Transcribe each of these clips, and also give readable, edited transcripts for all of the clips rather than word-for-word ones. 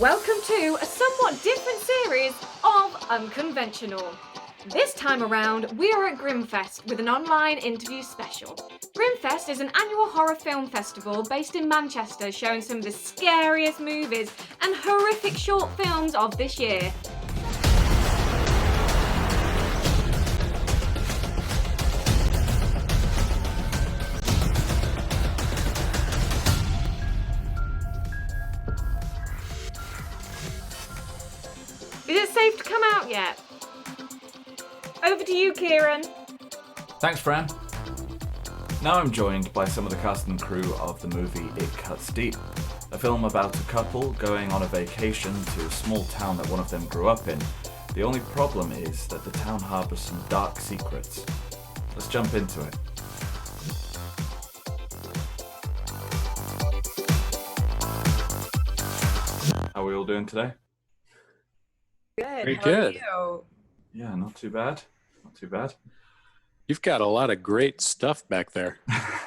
Welcome to a somewhat different series of Unconventional. This time around, we are at GRIMMFEST with an online interview special. GRIMMFEST is an annual horror film festival based in Manchester showing some of the scariest movies and horrific short films of this year. Is it safe to come out yet? Over to you, Kieran. Thanks, Fran. Now I'm joined by some of the cast and crew of the movie It Cuts Deep, a film about a couple going on a vacation to a small town that one of them grew up in. The only problem is that the town harbours some dark secrets. Let's jump into it. How are we all doing today? Good. Very How good. Are you? Yeah, not too bad. Not too bad. You've got a lot of great stuff back there.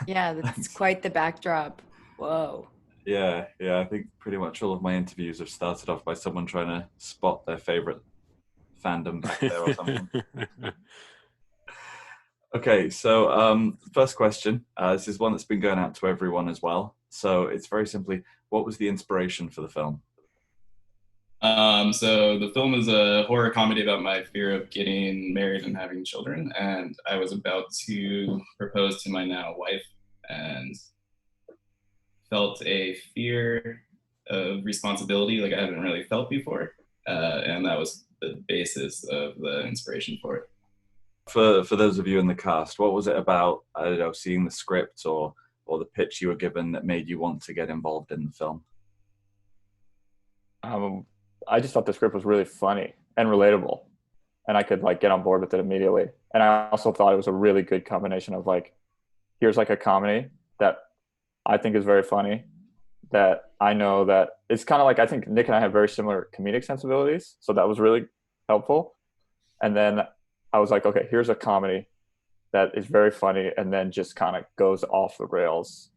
Yeah, that's quite the backdrop. Whoa. Yeah, I think pretty much all of my interviews have started off by someone trying to spot their favourite fandom back there or something. Okay, so first question. This is one that's been going out to everyone as well. So it's very simply, what was the inspiration for the film? So the film is a horror comedy about my fear of getting married and having children. And I was about to propose to my now wife and felt a fear of responsibility like I haven't really felt before. And that was the basis of the inspiration for it. For those of you in the cast, what was it about, I don't know, seeing the script or the pitch you were given that made you want to get involved in the film? I just thought the script was really funny and relatable, and I could get on board with it immediately. And I also thought it was a really good combination of here's a comedy that I think is very funny, that I know that it's kind of I think Nick and I have very similar comedic sensibilities, so that was really helpful. And then I was like, okay, here's a comedy that is very funny and then just kind of goes off the rails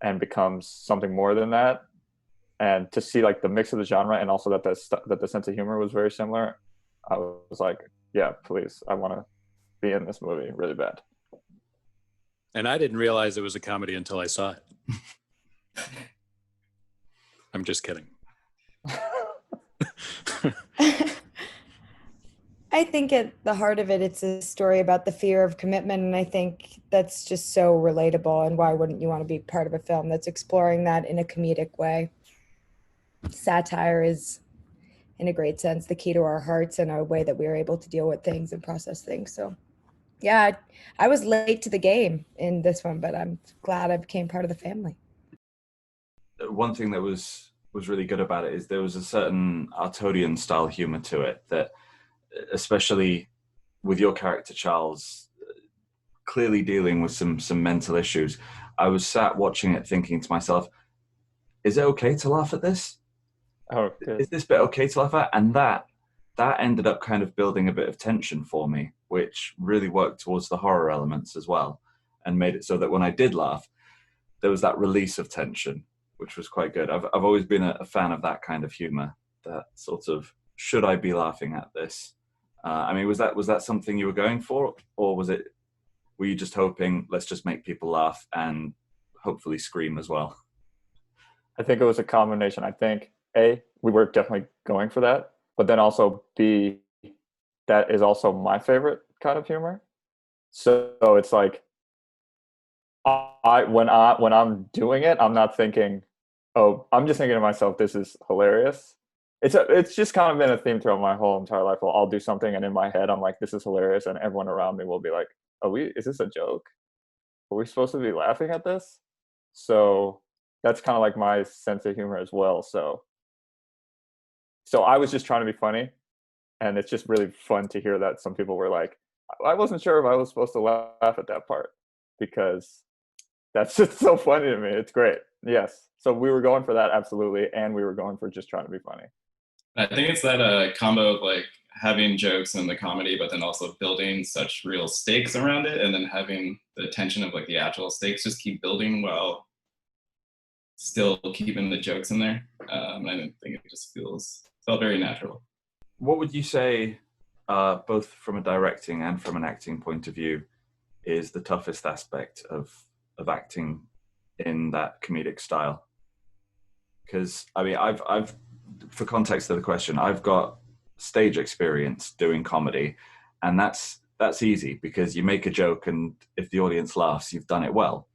and becomes something more than that. And to see the mix of the genre and also that the sense of humor was very similar, I was like, yeah, please, I want to be in this movie really bad. And I didn't realize it was a comedy until I saw it. I'm just kidding. I think at the heart of it, it's a story about the fear of commitment. And I think that's just so relatable. And why wouldn't you want to be part of a film that's exploring that in a comedic way? Satire is, in a great sense, the key to our hearts and our way that we are able to deal with things and process things. So yeah, I was late to the game in this one, but I'm glad I became part of the family. One thing that was really good about it is there was a certain Artodian style humor to it that, especially with your character Charles, clearly dealing with some mental issues, I was sat watching it thinking to myself, is it okay to laugh at this? Oh, good. Is this bit okay to laugh at? And that ended up kind of building a bit of tension for me, which really worked towards the horror elements as well, and made it so that when I did laugh, there was that release of tension, which was quite good. I've always been a fan of that kind of humor, that sort of, should I be laughing at this? I mean, was that something you were going for, or were you just hoping, let's just make people laugh and hopefully scream as well? I think it was a combination. I think A, we were definitely going for that, but then also B, that is also my favorite kind of humor. So it's when I'm doing it, I'm not thinking, oh, I'm just thinking to myself, this is hilarious. It's just kind of been a theme throughout my whole entire life. I'll do something and in my head I'm like, this is hilarious, and everyone around me will be like, is this a joke? Are we supposed to be laughing at this? So that's kind of my sense of humor as well. So I was just trying to be funny, and it's just really fun to hear that some people were like, I wasn't sure if I was supposed to laugh at that part, because that's just so funny to me. It's great. Yes. So we were going for that, absolutely, and we were going for just trying to be funny. I think it's that combo of having jokes and the comedy, but then also building such real stakes around it, and then having the tension of the actual stakes just keep building while still keeping the jokes in there. I don't think it just felt very natural. What would you say, both from a directing and from an acting point of view, is the toughest aspect of acting in that comedic style? Because I mean, I've for context of the question, I've got stage experience doing comedy, and that's easy because you make a joke, and if the audience laughs, you've done it well.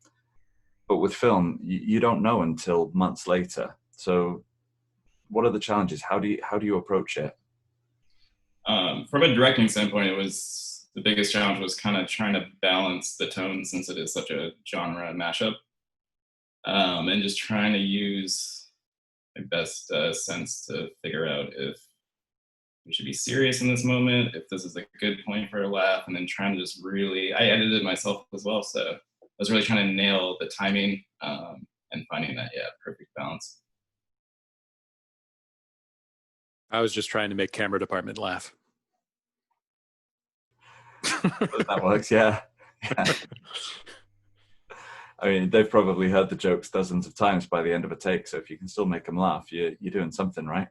But with film, you don't know until months later. So, what are the challenges? How do you approach it? From a directing standpoint, the biggest challenge was kind of trying to balance the tone since it is such a genre mashup, and just trying to use my best sense to figure out if we should be serious in this moment, if this is a good point for a laugh, and then trying to just I edited myself as well, so I was really trying to nail the timing and finding that perfect balance. I was just trying to make camera department laugh. That works, yeah. I mean, they've probably heard the jokes dozens of times by the end of a take, so if you can still make them laugh, you're doing something right.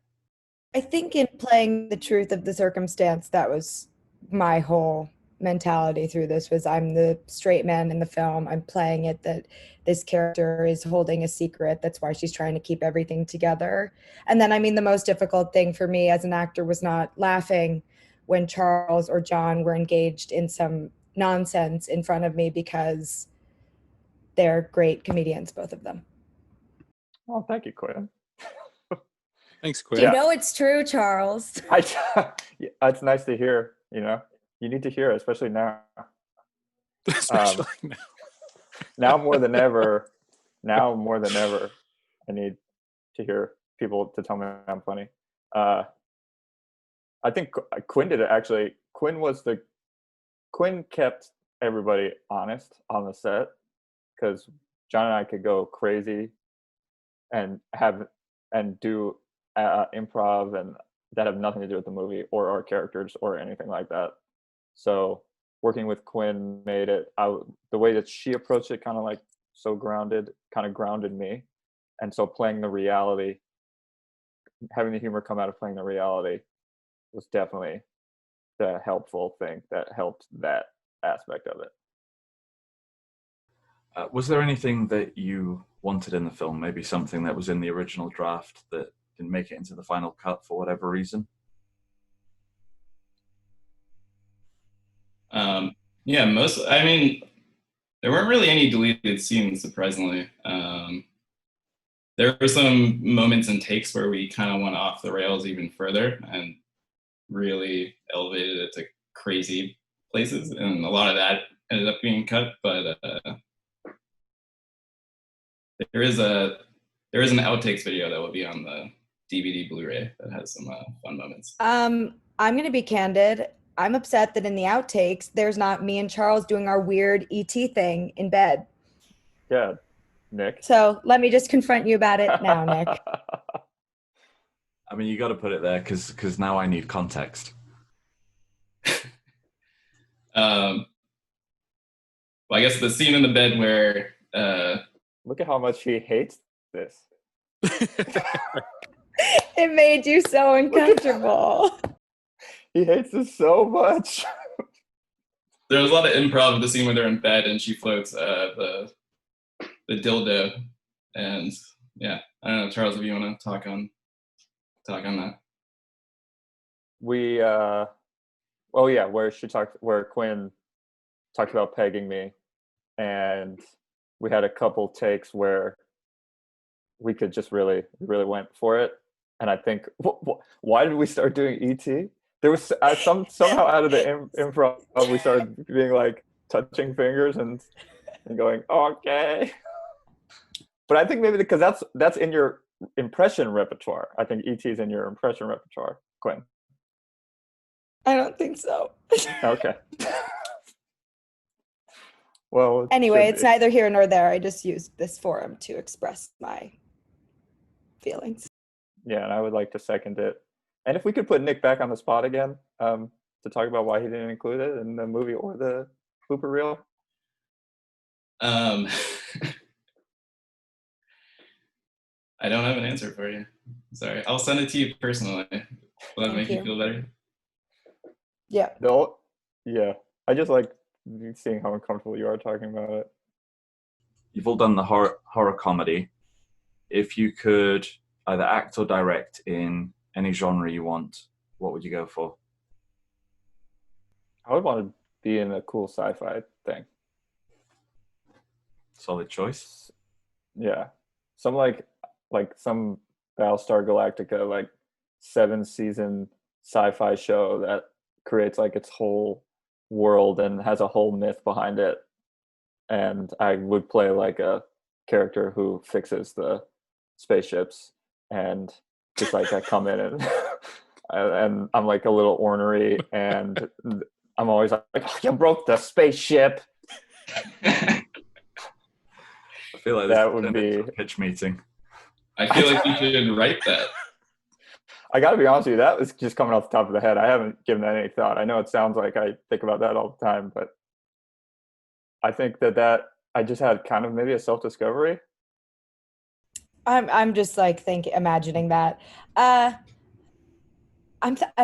I think in playing the truth of the circumstance, that was my whole mentality through this. Was I'm the straight man in the film. I'm playing it that this character is holding a secret. That's why she's trying to keep everything together. And then, I mean, the most difficult thing for me as an actor was not laughing when Charles or John were engaged in some nonsense in front of me, because they're great comedians, both of them. Oh, thank you, Quinn. Thanks, Quinn. You know it's true, Charles. It's nice to hear, you need to hear it, especially now. Especially now. Now more than ever, I need to hear people to tell me I'm funny. I think Quinn did it actually. Quinn kept everybody honest on the set, because John and I could go crazy and do improv and that have nothing to do with the movie or our characters or anything like that. So working with Quinn made it, the way that she approached it kind of grounded me. And so playing the reality, having the humor come out of playing the reality was definitely the helpful thing that helped that aspect of it. Was there anything that you wanted in the film? Maybe something that was in the original draft that didn't make it into the final cut for whatever reason? There weren't really any deleted scenes, surprisingly. There were some moments and takes where we kind of went off the rails even further and really elevated it to crazy places, and a lot of that ended up being cut, but there is an outtakes video that will be on the DVD Blu-ray that has some fun moments. I'm going to be candid. I'm upset that in the outtakes, there's not me and Charles doing our weird ET thing in bed. Yeah, Nick. So let me just confront you about it now, Nick. I mean, you got to put it there because now I need context. Well, I guess the scene in the bed where look at how much he hates this. It made you so uncomfortable. He hates this so much. There was a lot of improv of the scene where they're in bed and she floats the dildo, and yeah, I don't know, Charles, if you want to talk on that. We where Quinn talked about pegging me, and we had a couple takes where we could just really went for it. And I think, why did we start doing ET? There was somehow out of the improv, we started being like touching fingers and going, okay. But I think maybe because that's in your impression repertoire. I think ET is in your impression repertoire, Quinn. I don't think so. Okay. Well, anyway, it's neither here nor there. I just used this forum to express my feelings. Yeah, and I would like to second it. And if we could put Nick back on the spot again to talk about why he didn't include it in the movie or the blooper reel. I don't have an answer for you. Sorry. I'll send it to you personally. Will that make you you. feel better? Yeah. No, yeah. I just like seeing how uncomfortable you are talking about it. You've all done the horror comedy. If you could either act or direct in any genre you want, what would you go for? I would want to be in a cool sci-fi thing. Solid choice. Yeah, some like some Battlestar Galactica, like 7-season sci-fi show that creates like its whole world and has a whole myth behind it. And I would play like a character who fixes the spaceships, and just like I come in and and I'm like a little ornery, and I'm always like, oh, you broke the spaceship. I feel like That this would turned into be a pitch meeting. I feel like you should write that. I got to be honest with you, that was just coming off the top of the head. I haven't given that any thought. I know it sounds like I think about that all the time, but I think that I just had kind of maybe a self-discovery. I'm just like imagining that.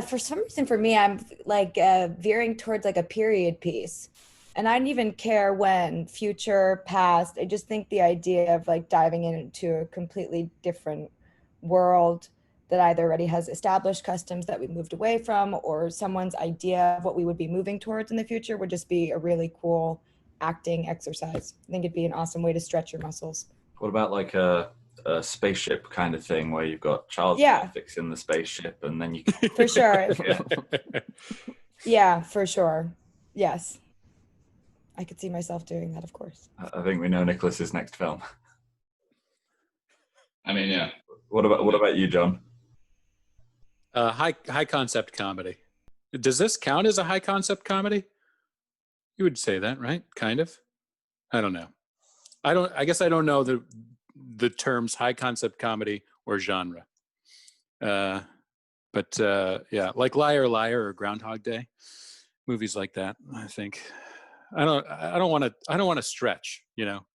For some reason, for me, I'm like veering towards like a period piece, and I don't even care when, future, past. I just think the idea of like diving into a completely different world that either already has established customs that we moved away from, or someone's idea of what we would be moving towards in the future would just be a really cool acting exercise. I think it'd be an awesome way to stretch your muscles. What about like a spaceship kind of thing where you've got Charles Yeah. fixing the spaceship and then you For sure. Yeah. Yeah, for sure. Yes. I could see myself doing that, of course. I think we know Nicholas's next film. I mean, yeah. What about you, John? High concept comedy. Does this count as a high concept comedy? You would say that, right? Kind of. I don't know. I guess I don't know the terms high concept comedy or genre. But yeah, like Liar Liar or Groundhog Day, movies like that. I think I don't want to stretch. You know,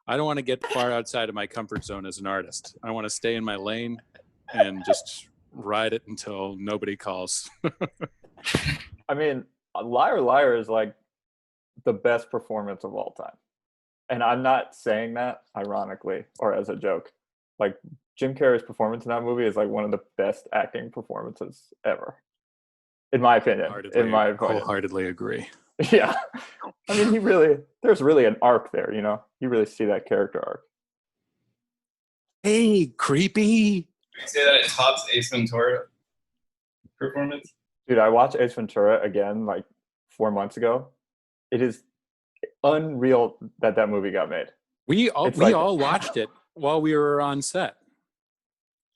I don't want to get far outside of my comfort zone as an artist. I want to stay in my lane and just ride it until nobody calls. I mean, Liar Liar is like the best performance of all time. And I'm not saying that ironically or as a joke. Like Jim Carrey's performance in that movie is like one of the best acting performances ever. In my opinion. Wholeheartedly agree. Yeah. I mean, there's really an arc there, you know? You really see that character arc. Hey, creepy. Can you say that it tops Ace Ventura performance? Dude, I watched Ace Ventura again like 4 months ago. It is unreal that movie got made. We all watched it while we were on set.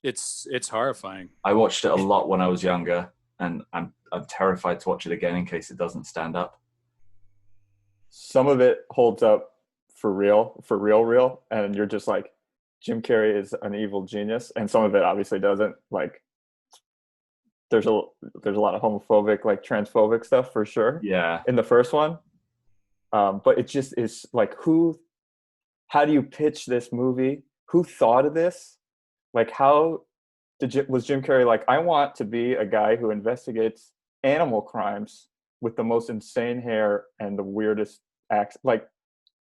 It's horrifying. I watched it a lot when I was younger, and I'm terrified to watch it again in case it doesn't stand up. Some of it holds up for real, and you're just like, Jim Carrey is an evil genius, and some of it obviously doesn't. Like, there's a lot of homophobic, like transphobic stuff for sure. Yeah. In the first one, but it just is like, how do you pitch this movie? Who thought of this? Like, was Jim Carrey like, I want to be a guy who investigates animal crimes with the most insane hair and the weirdest acts? Like,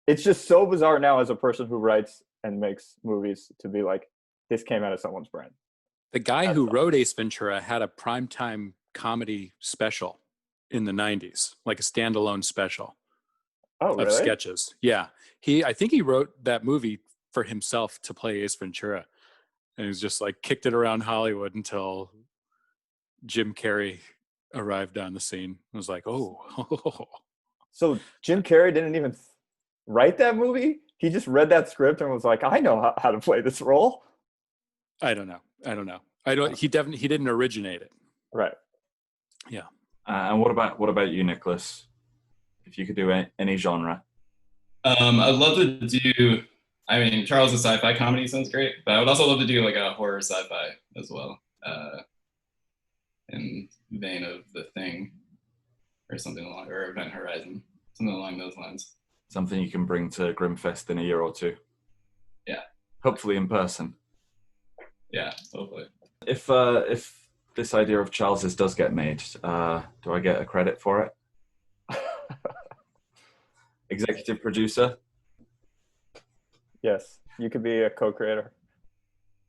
it's just so bizarre now as a person who writes and makes movies to be like, this came out of someone's brain. The guy who wrote Ace Ventura had a primetime comedy special in the 90s, like a standalone special of sketches. Yeah. I think he wrote that movie for himself to play Ace Ventura. And he's just like kicked it around Hollywood until Jim Carrey arrived on the scene. I was like, oh. So Jim Carrey didn't even write that movie? He just read that script and was like, I know how to play this role. I don't know. He didn't originate it. Right. Yeah. And what about you, Nicholas? If you could do any genre. I'd love to do, I mean, Charles' sci-fi comedy sounds great, but I would also love to do like a horror sci-fi as well, in vein of The Thing or something along, or Event Horizon, something along those lines. Something you can bring to GRIMMFEST in a year or two. Yeah. Hopefully in person. Yeah, hopefully. If this idea of Charles's does get made, do I get a credit for it? Executive producer? Yes, you could be a co-creator.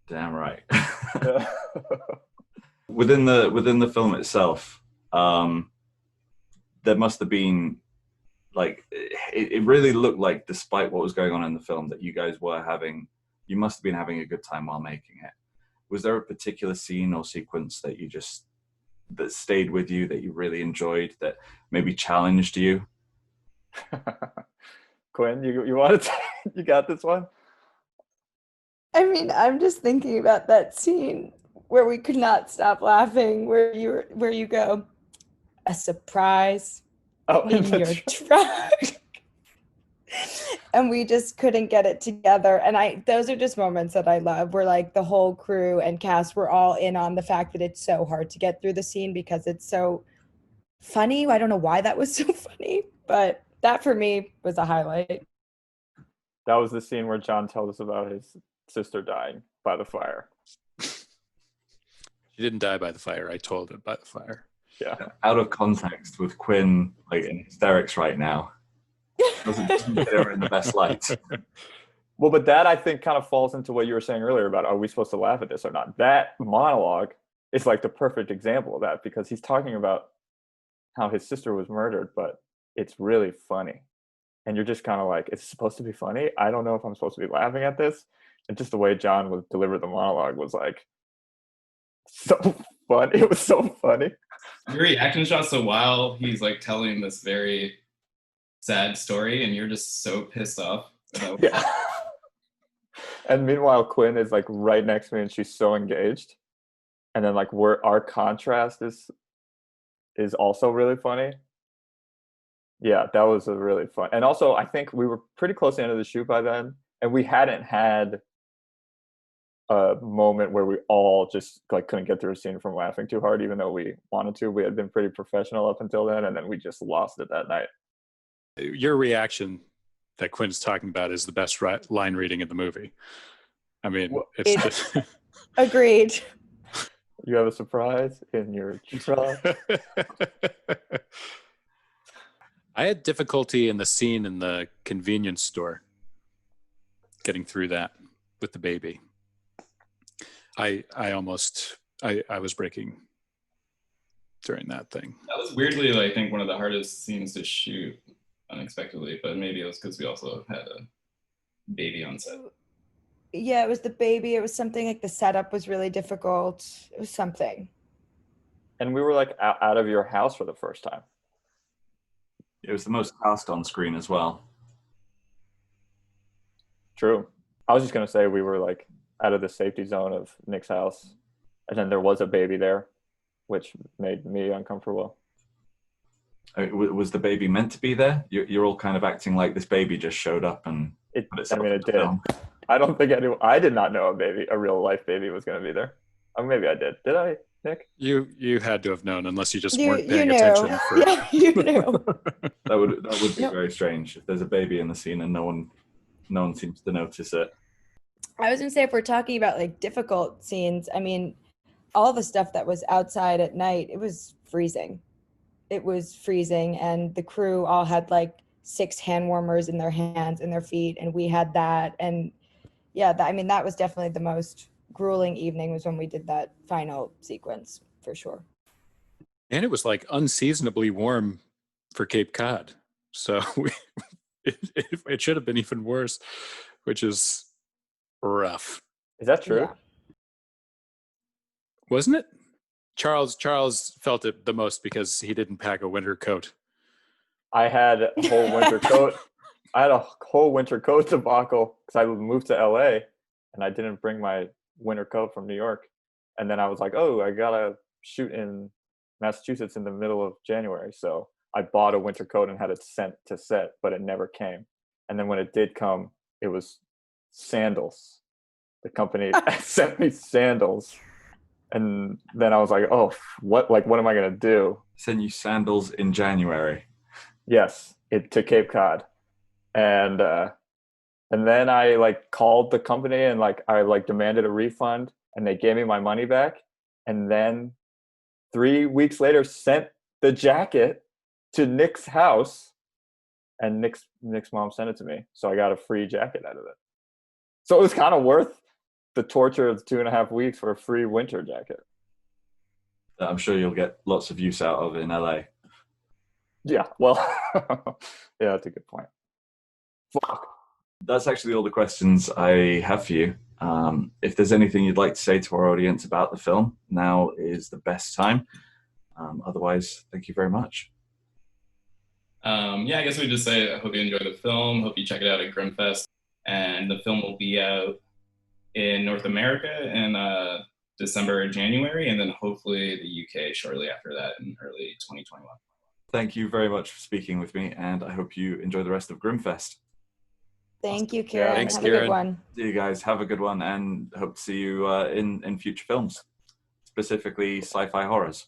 Damn right. Within the film itself, there must have been like it really looked like, despite what was going on in the film, that you must have been having a good time while making it. Was there a particular scene or sequence that that stayed with you, that you really enjoyed, that maybe challenged you? Quinn, you want to you got this one? I mean, I'm just thinking about that scene where we could not stop laughing, where you go, a surprise in your truck. And we just couldn't get it together. And those are just moments that I love, where like the whole crew and cast were all in on the fact that it's so hard to get through the scene because it's so funny. I don't know why that was so funny, but that for me was a highlight. That was the scene where John tells us about his sister dying by the fire. She didn't die by the fire. I told it by the fire. Yeah. Out of context, with Quinn like in hysterics right now, doesn't get her in the best light. Well, but that I think kind of falls into what you were saying earlier about, are we supposed to laugh at this or not? That monologue is like the perfect example of that, because he's talking about how his sister was murdered, but it's really funny. And you're just kind of like, it's supposed to be funny? I don't know if I'm supposed to be laughing at this. And just the way John would deliver the monologue was like so fun. It was so funny. Your reaction shots, so while he's like telling this very sad story and you're just so pissed off about Yeah. And meanwhile, Quinn is like right next to me and she's so engaged. And then like our contrast is also really funny. Yeah, that was a really fun. And also I think we were pretty close to the end of the shoot by then, and we hadn't had a moment where we all just like couldn't get through a scene from laughing too hard, even though we wanted to. We had been pretty professional up until then, and then we just lost it that night. Your reaction that Quinn's talking about is the best line reading in the movie. I mean, it's just... Agreed. You have a surprise in your truck. I had difficulty in the scene in the convenience store, getting through that with the baby. I was breaking during that thing. That was weirdly, I think, one of the hardest scenes to shoot unexpectedly, but maybe it was because we also had a baby on set. Yeah, it was the baby. It was something like the setup was really difficult. It was something. And we were like out of your house for the first time. It was the most cast on screen as well. True. I was just going to say we were like out of the safety zone of Nick's house. And then there was a baby there, which made me uncomfortable. Was the baby meant to be there? You're all kind of acting like this baby just showed up and... It did. Film. I don't think I did not know a real life baby was going to be there. Or maybe I did. Did I, Nick? You had to have known, unless you just weren't paying attention. Yeah, you knew. That would be very strange if there's a baby in the scene and no one seems to notice it. I was going to say, if we're talking about like difficult scenes, I mean, all the stuff that was outside at night, it was freezing. It was freezing, and the crew all had like 6 hand warmers in their hands and their feet, and we had that. And yeah, that was definitely the most grueling evening, was when we did that final sequence, for sure. And it was like unseasonably warm for Cape Cod, so it should have been even worse, which is rough. Is that true? Yeah. Wasn't it? Charles felt it the most because he didn't pack a winter coat. I had a whole winter coat. I had a whole winter coat debacle because I moved to LA and I didn't bring my winter coat from New York. And then I was like, oh, I gotta shoot in Massachusetts in the middle of January. So I bought a winter coat and had it sent to set, but it never came. And then when it did come, it was sandals. The company sent me sandals. And then I was like, oh, what am I going to do? Send you sandals in January. Yes, to Cape Cod. And then I like called the company and like I like demanded a refund. and they gave me my money back, and then 3 weeks later sent the jacket to Nick's house, and Nick's mom sent it to me, so I got a free jacket out of it. So it was kind of worth the torture of 2.5 weeks for a free winter jacket. That I'm sure you'll get lots of use out of in LA. Yeah, well, yeah, that's a good point. Fuck. That's actually all the questions I have for you. If there's anything you'd like to say to our audience about the film, now is the best time. Otherwise, thank you very much. Yeah, I guess we just say I hope you enjoy the film. Hope you check it out at GRIMMFEST. And the film will be out in North America in December or January, and then hopefully the UK shortly after that in early 2021. Thank you very much for speaking with me, and I hope you enjoy the rest of GRIMMFEST. Thank you, Kieran. Thanks, Have Kieran. a good one. See you guys. Have a good one, and hope to see you in future films, specifically sci-fi horrors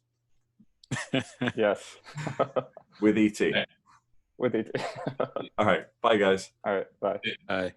Yes. with E.T. Okay. With it. All right. Bye, guys. All right, bye. Bye.